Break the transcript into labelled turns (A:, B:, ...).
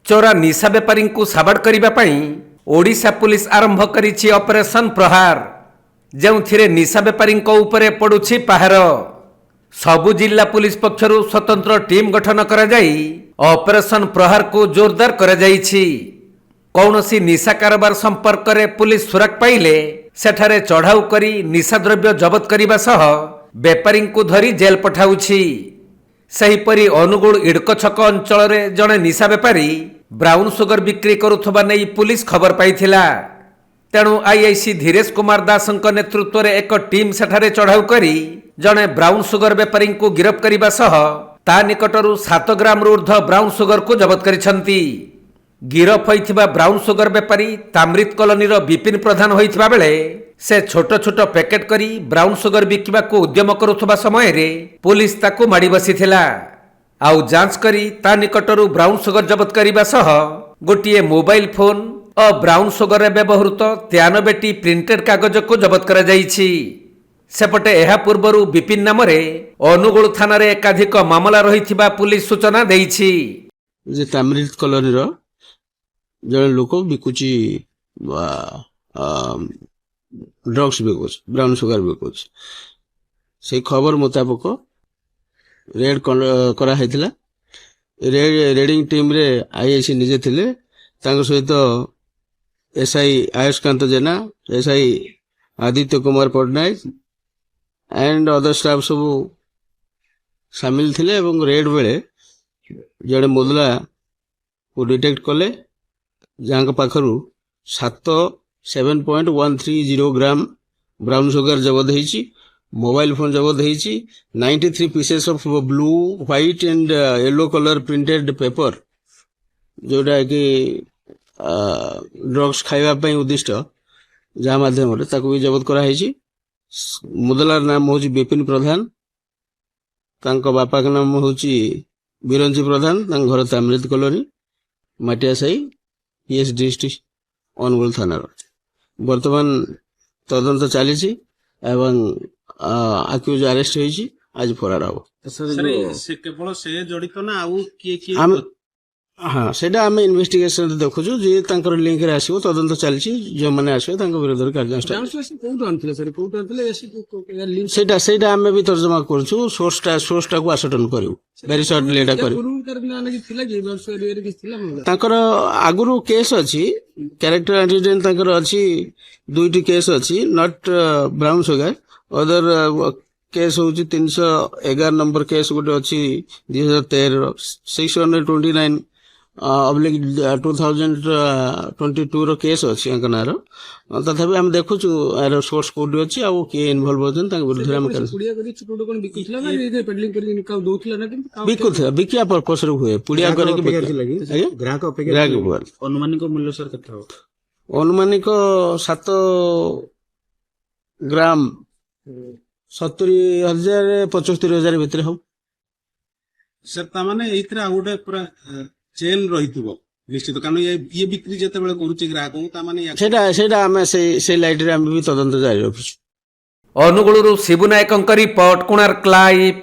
A: चोरा निशा बेपारी को साबाड़ करने ओडिशा पुलिस आरंभ करिछि ऑपरेशन प्रहार जो निशा बेपारी उपरे पड़ुछि पहार। सबु जिला पुलिस पक्षरु स्वतंत्र टीम गठन करा जाई ऑपरेशन प्रहार को जोरदार करा जाइछि। कौनसी निशा कारोबार संपर्क में पुलिस सुराग पाइले सेठारे चढ़ाऊ करी निशा द्रव्य जबत करने सह बेपारी को धरी जेल पठाउछि। सेहिपरि अनुगुल इडको छक अंचल में जड़े निशा बेपारी ब्राउन सुगर बिक्री करुथबा नै पुलिस खबर पाइथिला। तेणु आईआईसी धीरेश कुमार दास नेतृत्व में एक टीम सेठारे चढ़ाऊ करी जड़े ब्राउन सुगर बेपारी को गिरफ्त करने सह ता निकटरू 7 ग्राम ऊर्ध ब्राउन सुगर को जबत करिसंती। गिरफ होइथिबा ब्राउन सुगर बेपारी ताम्रित कॉलोनी विपिन प्रधान होइथिबा बेले से छोट छोट पैकेट करी ब्राउन सुगर बिकिबा को उद्यम करुथबा समय रे पुलिस ताकू माड़ी बसिथिला। आउ जांच करी ता निकटरू ब्राउन सुगर जबत करिबा सह गोटिए मोबाइल फोन और ब्राउन सुगर रे व्यवहृत 93टी प्रिंटेड कागज को जबत करा जाइछि। सेपटे एहा पूर्वरु विपिन नाम रे अनुगुल थाना रे एकाधिक मामला रहिथिबा पुलिस सूचना देइछि।
B: जे ताम्रित कॉलोनी रो जड़े लोक बिकुची ड्रग्स बिकुच ब्राउन सुगर बिकुच से खबर मुताबक रेड करा हैथिला। रेडिंग टीम रे आईआईसी निजे थिले तांको सहित SI Ayushkant Jena SI Aditya Kumar Patnaik and other staff सब शामिल थिले एवं रेड बेले जड़े मुदला को डिटेक्ट कले जहाँ पाखरु 7.130 ग्राम ब्राउन सुगर जबत होइछि। मोबाइल फोन जबत होइछि। 93 pieces of blue white and yellow colour printed paper जोटा कि ड्रग्स खाइबा पई उद्दिष्ट जहाँ माध्यम रे ताकू भी जबत करा होइछि। मुदलार नाम होछि विपिन प्रधान, तांको बापा के नाम होछि बिरंजी प्रधान, तांको घर ताम्रित colony Matia Sai PS district Anugul थाना। वर्तमान तदंत चली एवं आक्यूज अरेस्ट होइछि आज फरार हो।
C: से केवल से जड़ित ना आउ किए किए
B: हाँ सेटा आम इन्वेस्टिगेशन देखुछु जे तांकर लिंक रे आसीबो तदंत चली जो माने आसीबो तांको विरोध रे कार्यानुष्ठान सेटा सेटा आम भी तर्जमा करछु। सोर्सटा को आसटन करियो वेरी शॉर्टली एटा करियो। तांकर आगुरु केस अछि कैरेक्टर एंटिडेंट तांकर अछि 2टी केस अछि not brown sugar other case होची 311 नंबर केस गोटे अछि 2013 629 2022 रो केस अछि अंकनार। तथापि हम देखुछु आरो सोर्स कोड अछि आ के इन्वॉल्व होछन तांक विरुद्ध हम कर पुड़िया करी छोटो कोन बिकिसला ना रे पेडलिंग करी निकाउ दोथला ना बिकुथला बिकिया पर्पस रे हुए पुड़िया करे के ग्राहक अपेक्षा अनुमानिक मूल्य सर कथा हो अनुमानिक 7 ग्राम 70,000 75,000 भितर हो
C: सर ता माने एथरा गोटे पूरा चेन रहितबो निश्चित कारण ये बिक्री जते बेले करूची ग्राहक ता माने
B: सेटा हमें से लाइट रे हम भी तदंत जारी रखिछु।
A: अनुगुलुरु शिबु नायकଙ୍କ रिपोर्ट कोणार्क लाइव।